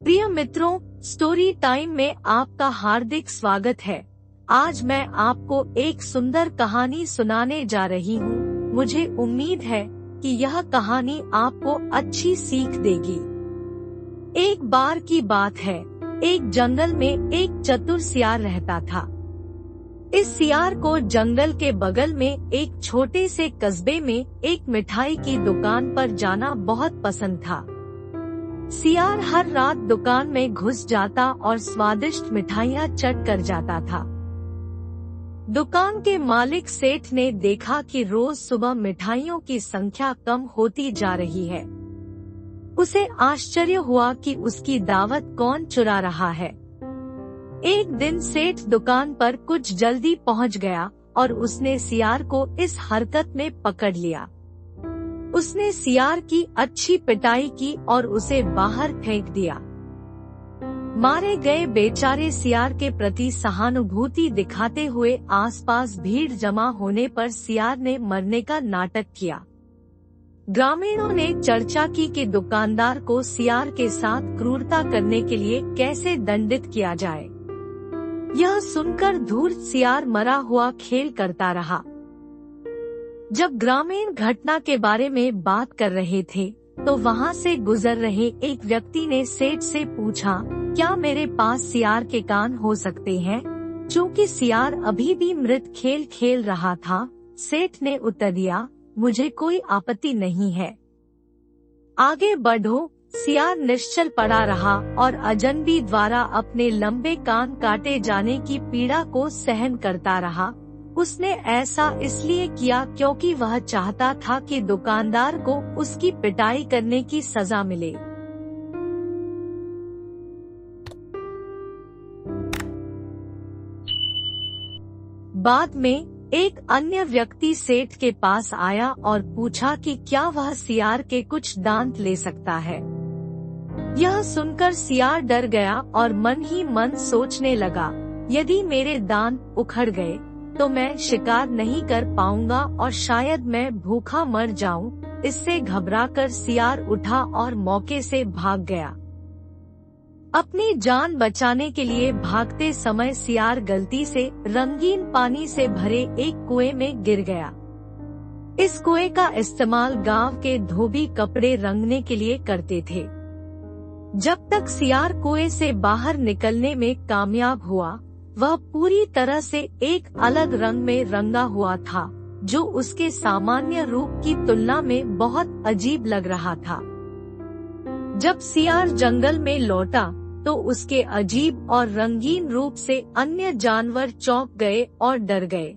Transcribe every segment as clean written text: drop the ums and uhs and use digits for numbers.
प्रिय मित्रों, story time में आपका हार्दिक स्वागत है। आज मैं आपको एक सुंदर कहानी सुनाने जा रही हूँ। मुझे उम्मीद है कि यह कहानी आपको अच्छी सीख देगी। एक बार की बात है, एक जंगल में एक चतुर सियार रहता था। इस सियार को जंगल के बगल में एक छोटे से कस्बे में एक मिठाई की दुकान पर जाना बहुत पसंद था। सियार हर रात दुकान में घुस जाता और स्वादिष्ट मिठाइयाँ चट कर जाता था। दुकान के मालिक सेठ ने देखा कि रोज सुबह मिठाइयों की संख्या कम होती जा रही है। उसे आश्चर्य हुआ कि उसकी दावत कौन चुरा रहा है। एक दिन सेठ दुकान पर कुछ जल्दी पहुंच गया और उसने सियार को इस हरकत में पकड़ लिया। उसने सियार की अच्छी पिटाई की और उसे बाहर फेंक दिया। मारे गए बेचारे सियार के प्रति सहानुभूति दिखाते हुए आसपास भीड़ जमा होने पर सियार ने मरने का नाटक किया। ग्रामीणों ने चर्चा की कि दुकानदार को सियार के साथ क्रूरता करने के लिए कैसे दंडित किया जाए। यह सुनकर धूर्त सियार मरा हुआ खेल करता रहा। जब ग्रामीण घटना के बारे में बात कर रहे थे तो वहां से गुजर रहे एक व्यक्ति ने सेठ से पूछा, क्या मेरे पास सियार के कान हो सकते हैं? चूँकि सियार अभी भी मृत खेल खेल रहा था, सेठ ने उत्तर दिया, मुझे कोई आपत्ति नहीं है। आगे बढ़ो। सियार निश्चल पड़ा रहा और अजनबी द्वारा अपने लंबे कान काटे जाने की पीड़ा को सहन करता रहा। उसने ऐसा इसलिए किया क्योंकि वह चाहता था कि दुकानदार को उसकी पिटाई करने की सजा मिले। बाद में एक अन्य व्यक्ति सेठ के पास आया और पूछा कि क्या वह सियार के कुछ दांत ले सकता है। यह सुनकर सियार डर गया और मन ही मन सोचने लगा, यदि मेरे दांत उखड़ गए तो मैं शिकार नहीं कर पाऊंगा और शायद मैं भूखा मर जाऊं। इससे घबराकर सियार उठा और मौके से भाग गया। अपनी जान बचाने के लिए भागते समय सियार गलती से रंगीन पानी से भरे एक कुएं में गिर गया। इस कुएं का इस्तेमाल गांव के धोबी कपड़े रंगने के लिए करते थे। जब तक सियार कुएं से बाहर निकलने में कामयाब हुआ, वह पूरी तरह से एक अलग रंग में रंगा हुआ था, जो उसके सामान्य रूप की तुलना में बहुत अजीब लग रहा था। जब सियार जंगल में लौटा तो उसके अजीब और रंगीन रूप से अन्य जानवर चौंक गए और डर गए।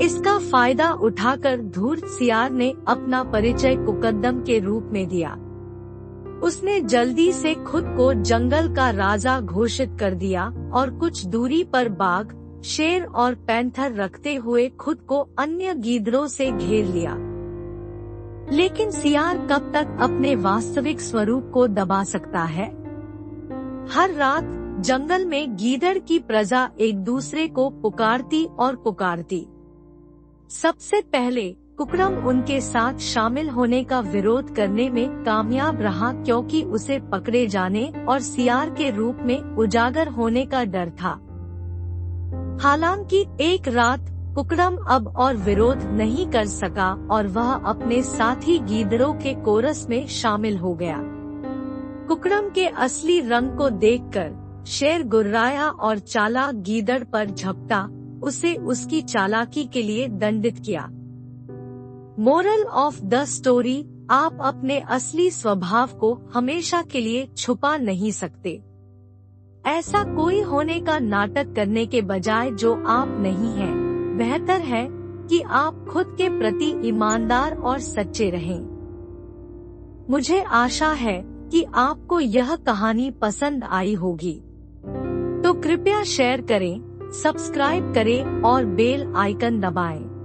इसका फायदा उठाकर धूर्त सियार ने अपना परिचय कुकद्दम के रूप में दिया। उसने जल्दी से खुद को जंगल का राजा घोषित कर दिया और कुछ दूरी पर बाघ, शेर और पैंथर रखते हुए खुद को अन्य गीदड़ों से घेर लिया। लेकिन सियार कब तक अपने वास्तविक स्वरूप को दबा सकता है? हर रात जंगल में गीदड़ की प्रजा एक दूसरे को पुकारती और पुकारती। सबसे पहले कुकड़म उनके साथ शामिल होने का विरोध करने में कामयाब रहा क्योंकि उसे पकड़े जाने और सियार के रूप में उजागर होने का डर था। हालांकि एक रात कुकड़म अब और विरोध नहीं कर सका और वह अपने साथी गीदड़ों के कोरस में शामिल हो गया। कुकड़म के असली रंग को देखकर शेर गुर्राया और चालाक गीदड़ पर झपटा, उसे उसकी चालाकी के लिए दंडित किया। मोरल ऑफ द स्टोरी, आप अपने असली स्वभाव को हमेशा के लिए छुपा नहीं सकते। ऐसा कोई होने का नाटक करने के बजाय जो आप नहीं हैं, बेहतर है कि आप खुद के प्रति ईमानदार और सच्चे रहें। मुझे आशा है कि आपको यह कहानी पसंद आई होगी। तो कृपया शेयर करें, सब्सक्राइब करें और बेल आइकन दबाएं।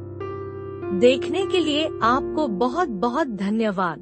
देखने के लिए आपको बहुत बहुत धन्यवाद।